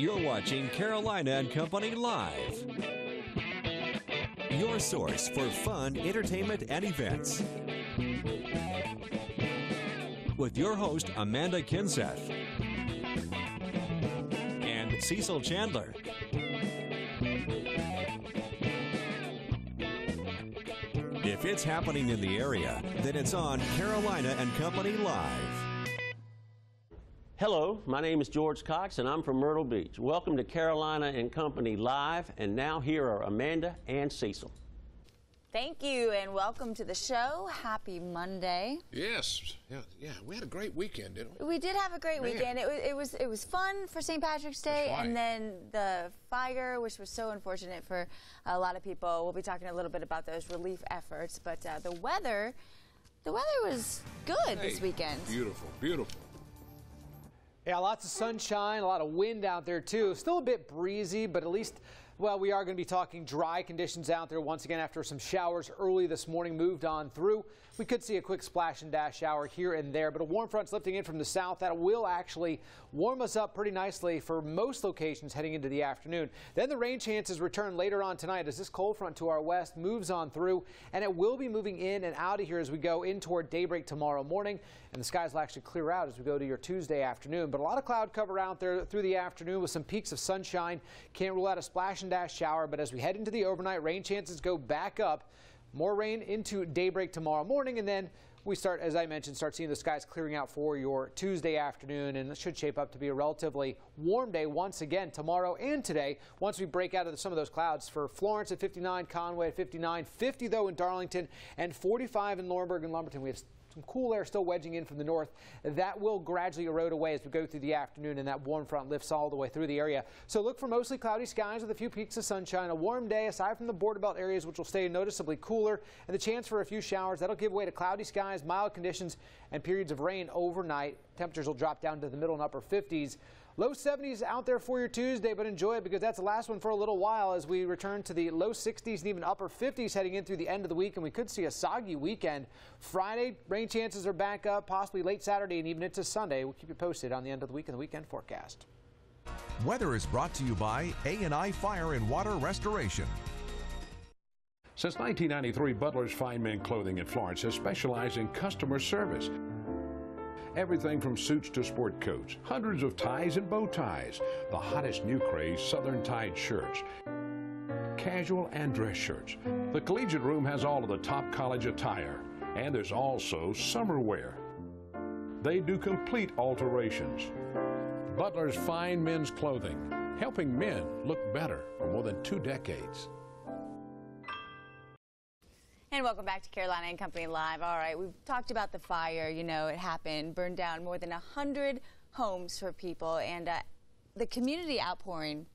You're watching Carolina and Company Live. Your source for fun, entertainment, and events. With your host, Amanda Kinseth. And Cecil Chandler. If it's happening in the area, then it's on Carolina and Company Live. Hello, my name is George Cox, and I'm from Myrtle Beach. Welcome to Carolina and Company Live, and now here are Amanda and Cecil. Thank you, and welcome to the show. Happy Monday. Yes, yeah, we had a great weekend, didn't we? We did have a great weekend. It was fun for St. Patrick's Day, right. And then the fire, which was so unfortunate for a lot of people. We'll be talking a little bit about those relief efforts, but the weather was good this weekend. Beautiful, beautiful. Yeah, lots of sunshine, a lot of wind out there too. Still a bit breezy, but at least, well, we are going to be talking dry conditions out there once again after some showers early this morning moved on through. We could see a quick splash and dash shower here and there, but a warm front's lifting in from the south. That will actually warm us up pretty nicely for most locations heading into the afternoon. Then the rain chances return later on tonight as this cold front to our west moves on through, and it will be moving in and out of here as we go in toward daybreak tomorrow morning, and the skies will actually clear out as we go to your Tuesday afternoon. But a lot of cloud cover out there through the afternoon with some peaks of sunshine. Can't rule out a splash and dash shower, but as we head into the overnight, rain chances go back up. More rain into daybreak tomorrow morning, and then we start, as I mentioned, start seeing the skies clearing out for your Tuesday afternoon, and it should shape up to be a relatively warm day once again tomorrow and today once we break out of some of those clouds. For Florence at 59, Conway at 59, 50 though in Darlington, and 45 in Laurinburg and Lumberton. We have some cool air still wedging in from the north. That will gradually erode away as we go through the afternoon, and that warm front lifts all the way through the area. So look for mostly cloudy skies with a few peaks of sunshine. A warm day aside from the border belt areas, which will stay noticeably cooler, and the chance for a few showers. That'll give way to cloudy skies, mild conditions, and periods of rain overnight. Temperatures will drop down to the middle and upper 50s. Low 70s out there for your Tuesday, but enjoy it because that's the last one for a little while as we return to the low 60s and even upper 50s heading in through the end of the week, and we could see a soggy weekend. Friday, rain chances are back up, possibly late Saturday and even into Sunday. We'll keep you posted on the end of the week and the weekend forecast. Weather is brought to you by A&I Fire and Water Restoration. Since 1993, Butler's Fine Men Clothing in Florence has specialized in customer service. Everything from suits to sport coats, hundreds of ties and bow ties, the hottest new craze, Southern tied shirts, casual and dress shirts. The Collegiate Room has all of the top college attire, and there's also summer wear. They do complete alterations. Butler's Fine Men's Clothing, helping men look better for more than 2 decades. And welcome back to Carolina and Company Live. All right, we've talked about the fire. You know, it happened, burned down more than 100 homes for people, and the community outpouring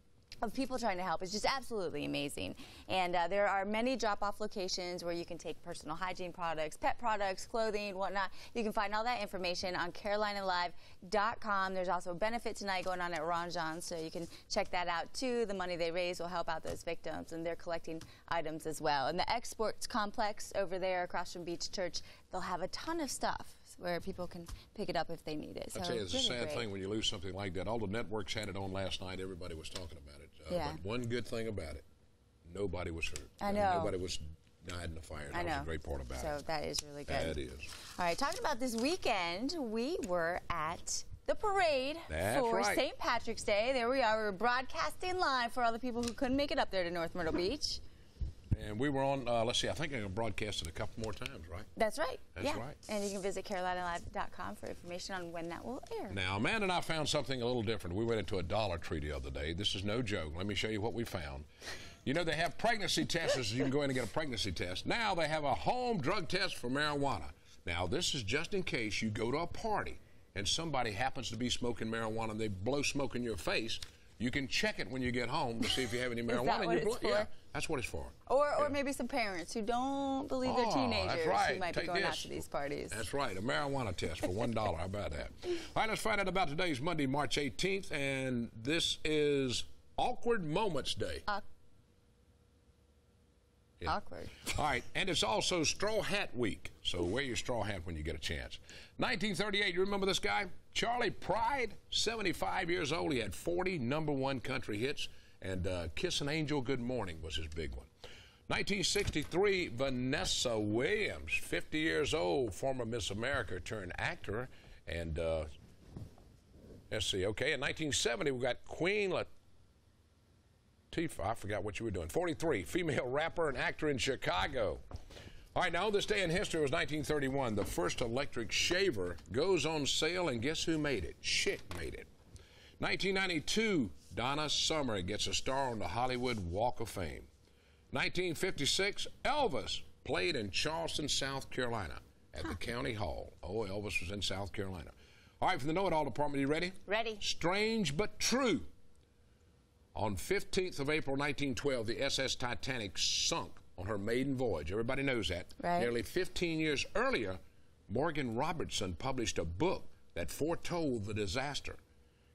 of people trying to help is just absolutely amazing. And there are many drop-off locations where you can take personal hygiene products, pet products, clothing, whatnot. You can find all that information on carolinalive.com. There's also a benefit tonight going on at Ron John's, so you can check that out too. The money they raise will help out those victims, and they're collecting items as well. And the Exports Complex over there across from Beach Church, they'll have a ton of stuff where people can pick it up if they need it. So I tell you, it's really a sad great thing when you lose something like that. All the networks had it on last night. Everybody was talking about it. Yeah. But one good thing about it, nobody was hurt. I know. Nobody was died in the fire. That was a great part about it. So that is really good. That is. All right, talking about this weekend, we were at the parade for St. Patrick's Day. There we are. We were broadcasting live for all the people who couldn't make it up there to North Myrtle Beach. And we were on, let's see, I think I'm going to broadcast it a couple more times, right? That's right. That's right. And you can visit carolinalive.com for information on when that will air. Now, Amanda and I found something a little different. We went into a Dollar Tree the other day. This is no joke. Let me show you what we found. You know, they have pregnancy tests. You can go in and get a pregnancy test. Now they have a home drug test for marijuana. Now, this is just in case you go to a party and somebody happens to be smoking marijuana and they blow smoke in your face. You can check it when you get home to see if you have any marijuana in your blood. Yeah, that's what it's for. Or maybe some parents who don't believe their teenagers who might be going out to these parties. That's right, a marijuana test for $1. How about that? All right, let's find out about today's Monday, March 18th, and this is Awkward Moments Day. Awkward. All right, and it's also Straw Hat Week, so wear your straw hat when you get a chance. 1938, you remember this guy? Charlie Pride, 75 years old. He had 40 #1 country hits, and Kiss an Angel, Good Morning was his big one. 1963, Vanessa Williams, 50 years old, former Miss America turned actor, and let's see, okay, in 1970, we got Queen Latifah, I forgot what you were doing, 43, female rapper and actor in Chicago. All right, now this day in history was 1931. The first electric shaver goes on sale, and guess who made it? Schick made it. 1992, Donna Summer gets a star on the Hollywood Walk of Fame. 1956, Elvis played in Charleston, South Carolina at the County Hall. Oh, Elvis was in South Carolina. All right, from the Know-It-All Department, you ready? Ready. Strange but true. On 15th of April, 1912, the SS Titanic sunk on her maiden voyage. Everybody knows that. Right. Nearly 15 years earlier, Morgan Robertson published a book that foretold the disaster.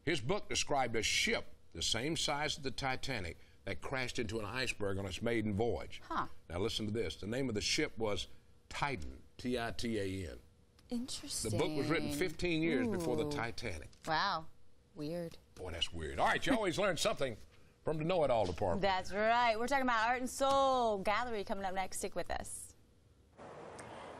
His book described a ship the same size as the Titanic that crashed into an iceberg on its maiden voyage. Huh. Now listen to this. The name of the ship was Titan, T-I-T-A-N. Interesting. The book was written 15 years before the Titanic. Wow. Weird. Boy, that's weird. All right, you always learn something from the Know-It-All Department. That's right. We're talking about Art and Soul Gallery coming up next. Stick with us.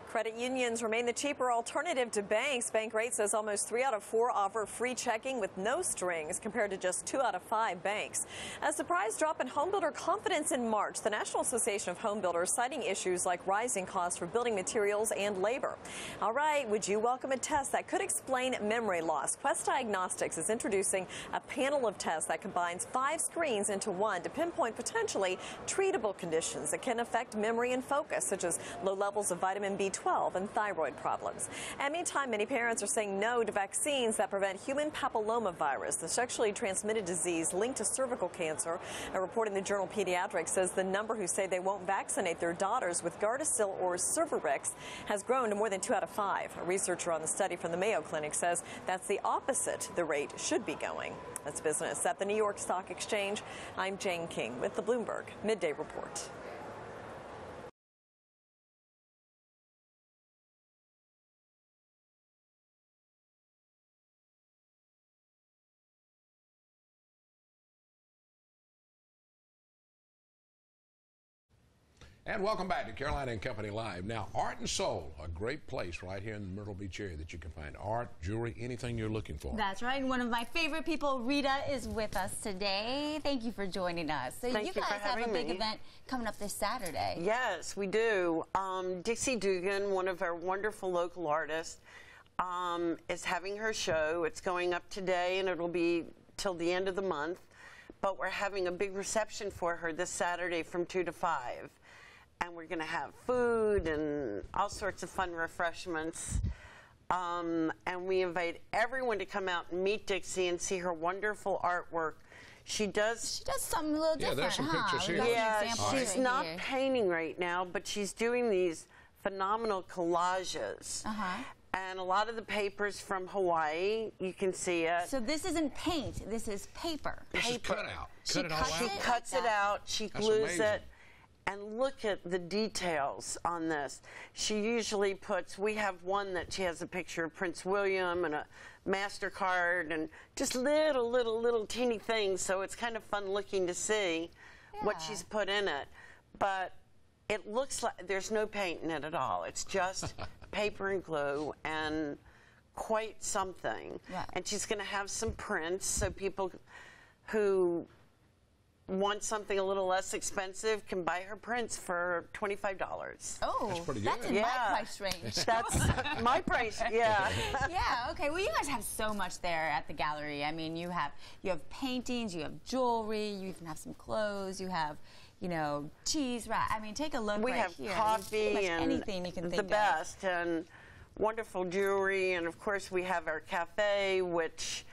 Credit unions remain the cheaper alternative to banks. Bankrate says almost 3 out of 4 offer free checking with no strings compared to just 2 out of 5 banks. A surprise drop in homebuilder confidence in March. The National Association of Home Builders citing issues like rising costs for building materials and labor. All right, would you welcome a test that could explain memory loss? Quest Diagnostics is introducing a panel of tests that combines 5 screens into one to pinpoint potentially treatable conditions that can affect memory and focus, such as low levels of vitamin B12 and thyroid problems. And meantime, many parents are saying no to vaccines that prevent human papillomavirus, the sexually transmitted disease linked to cervical cancer. A report in the journal Pediatrics says the number who say they won't vaccinate their daughters with Gardasil or Cervarix has grown to more than 2 out of 5. A researcher on the study from the Mayo Clinic says that's the opposite the rate should be going. That's business at the New York Stock Exchange. I'm Jane King with the Bloomberg Midday Report. And welcome back to Carolina and Company Live. Now, Art and Soul, a great place right here in the Myrtle Beach area that you can find art, jewelry, anything you're looking for. That's right. One of my favorite people, Rita, is with us today. Thank you for joining us. So you guys have a big event coming up this Saturday. Yes, we do. Dixie Dugan, one of our wonderful local artists, is having her show. It's going up today, and it'll be till the end of the month. But we're having a big reception for her this Saturday from 2 to 5. And we're going to have food and all sorts of fun refreshments. And we invite everyone to come out and meet Dixie and see her wonderful artwork. She does something a little different. Yeah, there's some pictures here. Yeah, she's not painting right now, but she's doing these phenomenal collages. And a lot of the papers from Hawaii, you can see it. So this isn't paint, this is paper. This is cut out. She cuts it out, she glues it. And look at the details on this. She usually puts, we have one that she has a picture of Prince William and a MasterCard and just little teeny things. So it's kind of fun looking to see what she's put in it. But it looks like there's no paint in it at all. It's just paper and glue and quite something. And she's going to have some prints so people who want something a little less expensive can buy her prints for $25. Oh, that's pretty good. That's in my price range. That's my price, yeah. Yeah, okay. Well, you guys have so much there at the gallery. I mean, you have paintings, you have jewelry, you even have some clothes, you have, you know, cheese wrap. I mean, take a look we right have here. Coffee and anything you can think the of. best and wonderful jewelry, and of course we have our cafe, which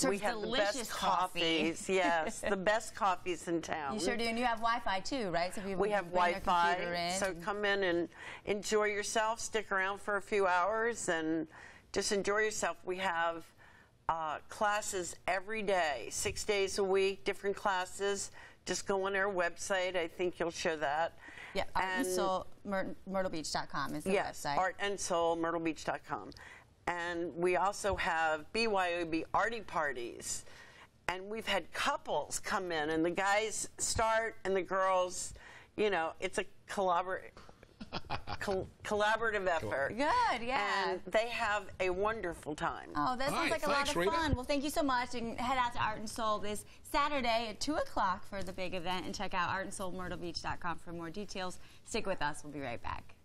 we have the best coffees. Yes, the best coffees in town. You sure do, and you have Wi-Fi too, right? So people we have Wi-Fi, so come in and enjoy yourself. Stick around for a few hours and just enjoy yourself. We have classes every day, 6 days a week, different classes, just go on our website. I think you'll show that. Yeah, artandsoulmyrtlebeach.com is the website. artandsoulmyrtlebeach.com. And we also have BYOB Arty Parties. And we've had couples come in, and the guys start, and the girls, you know, it's a collaborative effort. Good, yeah. And they have a wonderful time. Oh, that sounds like a lot of fun. Well, thank you so much. And head out to Art and Soul this Saturday at 2 o'clock for the big event, and check out artandsoulmyrtlebeach.com for more details. Stick with us. We'll be right back.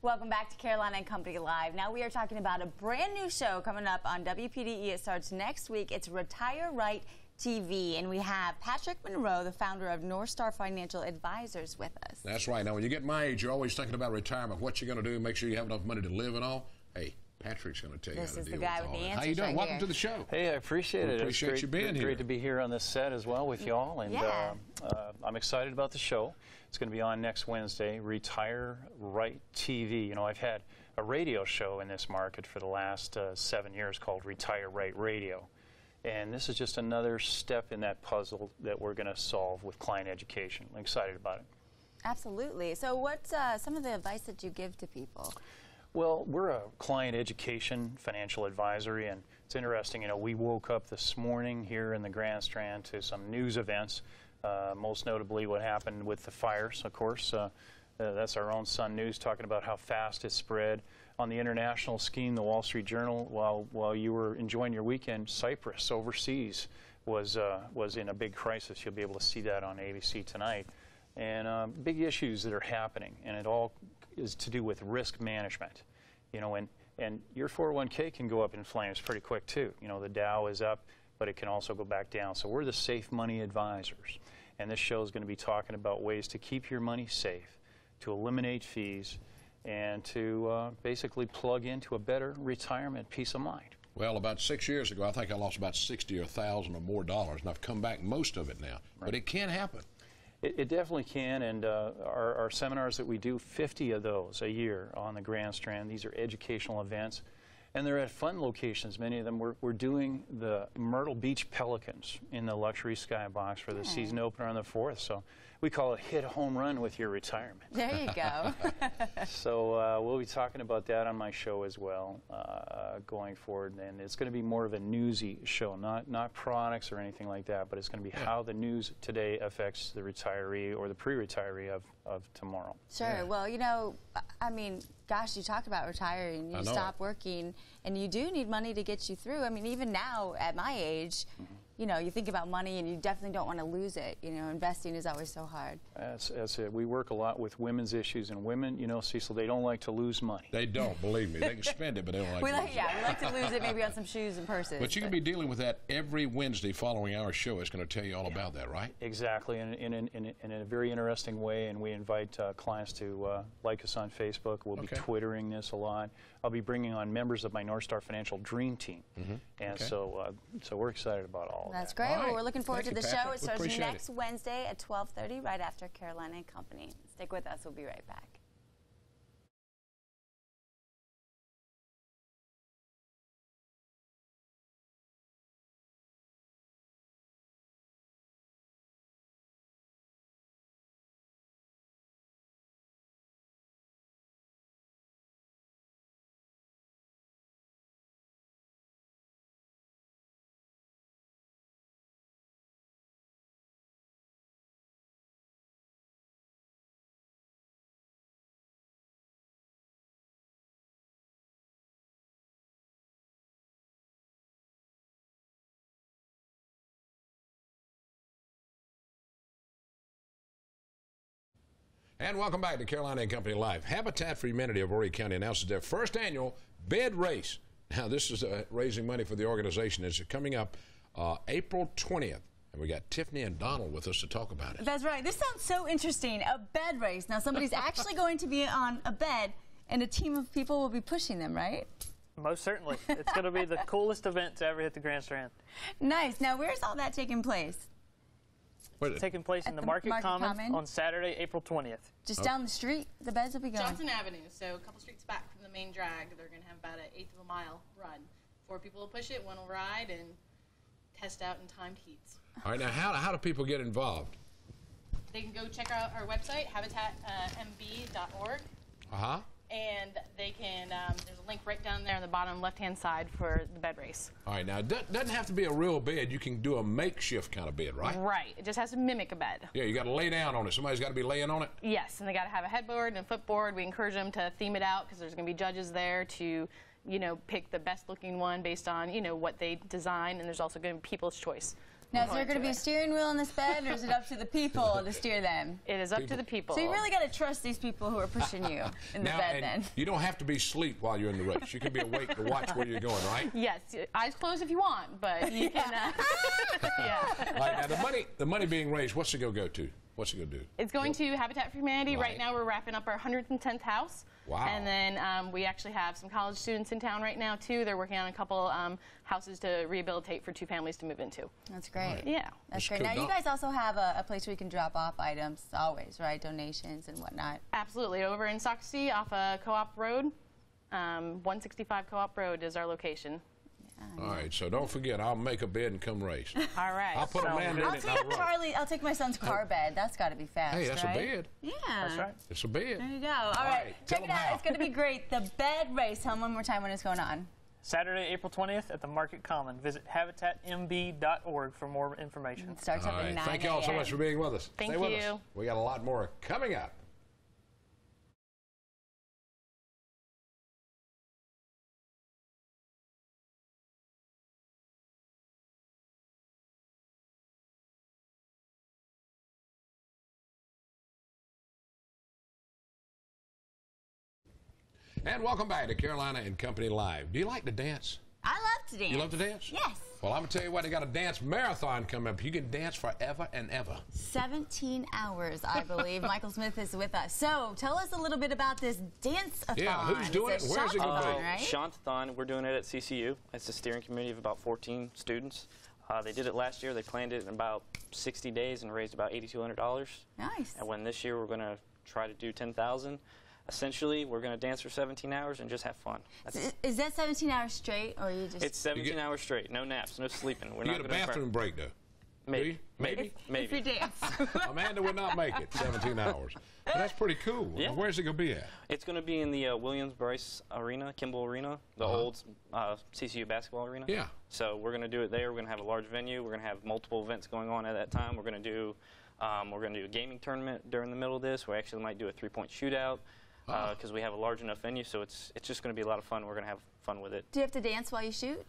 Welcome back to Carolina and Company Live. Now we are talking about a brand new show coming up on WPDE. It starts next week. It's Retire Right TV, and we have Patrick Munro, the founder of North Star Financial Advisors, with us. That's right. Now, when you get my age, you're always thinking about retirement, what you're going to do, make sure you have enough money to live and all. Hey, Patrick's going to tell you how to deal with all that. This is the guy with the answers. How you doing? Right Welcome here. to the show. Hey, I appreciate it. Appreciate you being here. Great to be here on this set as well with y'all, and I'm excited about the show. It's going to be on next Wednesday, Retire Right TV. You know, I've had a radio show in this market for the last 7 years called Retire Right Radio. And this is just another step in that puzzle that we're going to solve with client education. I'm excited about it. Absolutely. So what's some of the advice that you give to people? Well, we're a client education financial advisory, and it's interesting, you know, we woke up this morning here in the Grand Strand to some news events, most notably what happened with the fires, of course. That's our own Sun News talking about how fast it spread. On the international scheme, the Wall Street Journal, while you were enjoying your weekend, Cyprus overseas was in a big crisis. You'll be able to see that on ABC tonight. And big issues that are happening, and it all is to do with risk management. You know, and your 401k can go up in flames pretty quick too. You know, the Dow is up, but it can also go back down. So we're the safe money advisors. And this show is going to be talking about ways to keep your money safe, to eliminate fees, and to basically plug into a better retirement peace of mind. Well, about 6 years ago, I think I lost about 60 or 1,000 or more dollars, and I've come back most of it now. Right. But it can happen. It definitely can, and our seminars that we do, 50 of those a year on the Grand Strand. These are educational events, and they're at fun locations. Many of them, we're doing the Myrtle Beach Pelicans in the luxury skybox for the season opener on the 4th. So we call it hit a home run with your retirement. There you go. So we'll be talking about that on my show as well going forward, and it's going to be more of a newsy show, not products or anything like that, but it's going to be how the news today affects the retiree or the pre-retiree of tomorrow. Sure. Yeah. Well, you know, I mean, gosh, you talk about retiring, you stop working, and you do need money to get you through. I mean, even now at my age, you know, you think about money and you definitely don't want to lose it. You know, investing is always so hard. That's it. We work a lot with women's issues, and women, you know, Cecil, they don't like to lose money. They don't, believe me. They can spend it, but they don't like to lose it. Yeah, we like to lose it maybe on some shoes and purses. But you can be dealing with that every Wednesday following our show. It's going to tell you all about that, right? Exactly, in a very interesting way, and we invite clients to like us on Facebook. We'll be Twittering this a lot. I'll be bringing on members of my North Star Financial Dream Team, and so we're excited about all of that. That's great. Right. Well, we're looking forward to the show. It starts Appreciate next Wednesday at 12:30, right after Carolina and Company. Stick with us. We'll be right back. And welcome back to Carolina and Company Live. Habitat for Humanity of Horry County announces their first annual bed race. Now, this is raising money for the organization. It's coming up April 20th. And we got Tiffany and Donald with us to talk about it. That's right. This sounds so interesting. A bed race. Now, somebody's actually going to be on a bed and a team of people will be pushing them, right? Most certainly. It's going to be the coolest event to ever hit the Grand Strand. Nice. Now, where's all that taking place? It's taking place in the Market Common on Saturday, April 20th. Just down the street, the beds will be going? Johnson Avenue, so a couple streets back from the main drag. They're going to have about an 1/8 of a mile run. 4 people will push it, 1 will ride, and test out in timed heats. All right, now how do people get involved? They can go check out our website, habitatmb.org. Uh-huh. And they can, there's a link right down there on the bottom left-hand side for the bed race. All right, now, it doesn't have to be a real bed. You can do a makeshift kind of bed, right? Right. It just has to mimic a bed. Yeah, you got to lay down on it. Somebody's got to be laying on it? Yes, and they got to have a headboard and a footboard. We encourage them to theme it out because there's going to be judges there to, you know, pick the best-looking one based on, you know, what they design, and there's also going to be people's choice. Now, is there going to be a steering wheel in this bed, or is it up to the people to steer them? It is up to the people. So you really got to trust these people who are pushing you in the bed, then. You don't have to be asleep while you're in the race. You can be awake to watch where you're going, right? Yes, eyes closed if you want, but you can. Yeah. All right, now the money being raised, what's it going to go to? What's it going to do? It's going to Habitat for Humanity. Right. Right now, we're wrapping up our 110th house. Wow. And then we actually have some college students in town right now, too. They're working on a couple houses to rehabilitate for 2 families to move into. That's great. Right. Yeah. That's great. Now, you guys also have a place where you can drop off items always, right? Donations and whatnot. Absolutely. Over in Soxie off Co-op Road. 165 Co-op Road is our location. All right, so don't forget, I'll make a bed and come race. All right. I'll put a man in it and I'll run. Charlie, I'll take my son's car bed. That's got to be fast, Hey, that's right? a bed. Yeah. That's right. It's a bed. There you go. All right. tell Check it them out. how. It's going to be great. The bed race. Tell them one more time when it's going on. Saturday, April 20th at the Market Common. Visit habitatmb.org for more information. It starts All up at right, 9 thank you all so much for being with us. Thank Stay with you. us. We got a lot more coming up. And welcome back to Carolina and Company Live. Do you like to dance? I love to dance. You love to dance? Yes. Well, I'm going to tell you what, they got a dance marathon coming up. You can dance forever and ever. 17 hours, I believe. Michael Smith is with us. So tell us a little bit about this dance-a-thon. Yeah, who's doing it? Where's it going to be? Right? Shantathon, we're doing it at CCU. It's a steering committee of about 14 students. They did it last year. They planned it in about 60 days and raised about $8,200. Nice. And when this year we're going to try to do 10,000. Essentially, we're going to dance for 17 hours and just have fun. Is that 17 hours straight, or are you just... It's 17 hours straight. No naps, no sleeping. We're You not get a gonna bathroom break, though. Maybe. If you dance. Amanda would not make it 17 hours. But that's pretty cool. Yeah. Where's it going to be at? It's going to be in the Williams-Bryce Arena, Kimball Arena, the old CCU basketball arena. Yeah. So we're going to do it there. We're going to have a large venue. We're going to have multiple events going on at that time. We're going to do a gaming tournament during the middle of this. We actually might do a 3-point shootout because we have a large enough venue. So it's just going to be a lot of fun. We're going to have fun with it. Do you have to dance while you shoot?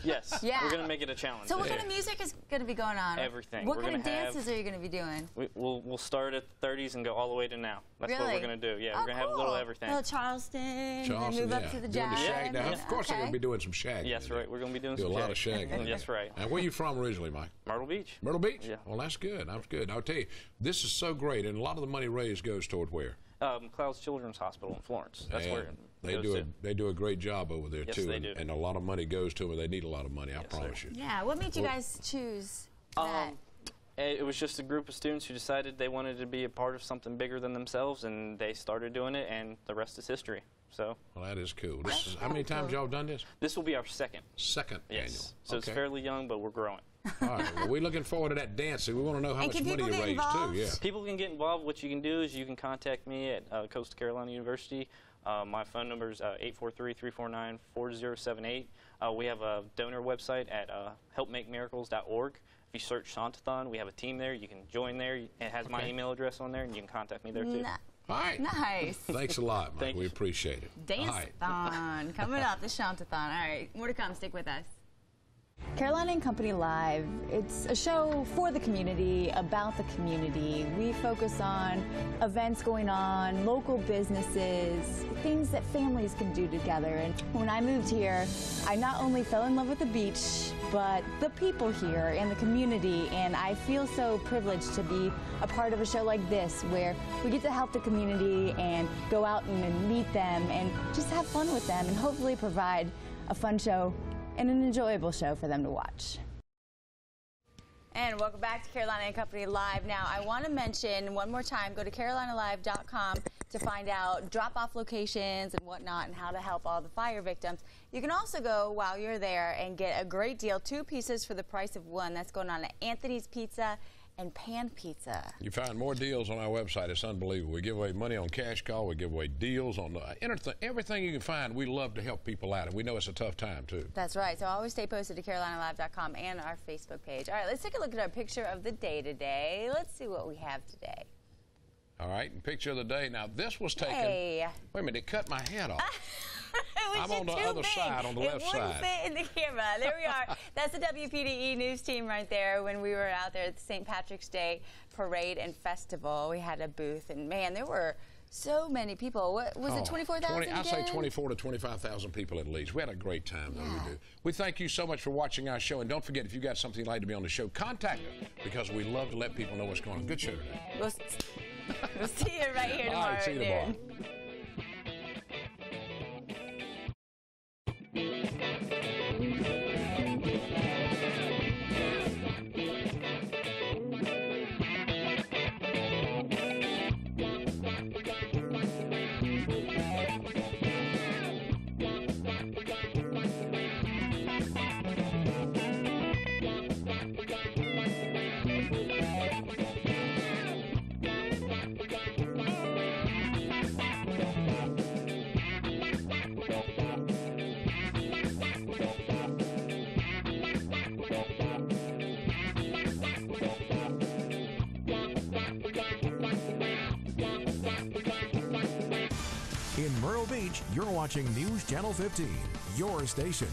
Yes. Yeah. We're going to make it a challenge. So what kind of music is going to be going on? Everything. What kind of dances are you going to be doing? We'll start at the 30s and go all the way to now. That's Really? what we're going to do. Yeah, Oh, we're going to have a little cool. everything. A little Charleston, and move up to the Doing the jazz. shag now. Of course they're going to be doing some shagging. Yes, right. We're going to be doing Do some a lot of shagging. Yes, right. And where are you from originally, Mike? Myrtle Beach. Myrtle Beach? Yeah. Well, that's good. That's good. I'll tell you, this is so great, and a lot of the money raised goes toward where? Clouds Children's Hospital in Florence. That's where they do a great job over there, Yes, too. they do. And a lot of money goes to them, and they need a lot of money, I promise you. Yeah, what made you guys choose that? It was just a group of students who decided they wanted to be a part of something bigger than themselves, and they started doing it, and the rest is history. So. Well, that is cool. How many times y'all done this? This will be our second. Second annual. So it's fairly young, but we're growing. All right. Well, we're looking forward to that dancing. We want to know how much money you raised, too. Yeah. People can get involved. What you can do is you can contact me at Coastal Carolina University. My phone number is 843-349-4078. We have a donor website at helpmakemiracles.org. If you search Shantathon, we have a team there. You can join there. It has my email address on there, and you can contact me there, too. All right. Nice. Thanks a lot, Mike. We appreciate it. Dance-a-thon coming up, the Shantathon. All right, more to come. Stick with us. Carolina and Company Live, it's a show for the community, about the community. We focus on events going on, local businesses, things that families can do together. And when I moved here, I not only fell in love with the beach, but the people here and the community, and I feel so privileged to be a part of a show like this where we get to help the community and go out and meet them and just have fun with them and hopefully provide a fun show and an enjoyable show for them to watch. And welcome back to Carolina and Company Live. Now, I want to mention one more time, go to carolinalive.com to find out drop-off locations and whatnot and how to help all the fire victims. You can also go while you're there and get a great deal, 2 pieces for the price of 1. That's going on at Anthony's Pizza and Pan Pizza. You find more deals on our website. It's unbelievable. We give away money on cash call. We give away deals on everything you can find. We love to help people out, and we know it's a tough time, too. That's right. So always stay posted to carolinalive.com and our Facebook page. All right, let's take a look at our picture of the day today. Let's see what we have today. All right, and picture of the day. Now, this was taken. Hey. Wait a minute, it cut my head off. I'm on the other side, on the left side. It wouldn't fit in the camera. There we are. That's the WPDE news team right there when we were out there at the St. Patrick's Day Parade and Festival. We had a booth, and man, there were so many people. What was it, 24,000 I say 24 to 25,000 people at least. We had a great time, though. We do. We thank you so much for watching our show, and don't forget, if you got something you'd like to be on the show, contact us, because we love to let people know what's going on. Good show today. We'll see you right here tomorrow. All right, see you tomorrow. In Myrtle Beach, you're watching News Channel 15, your station.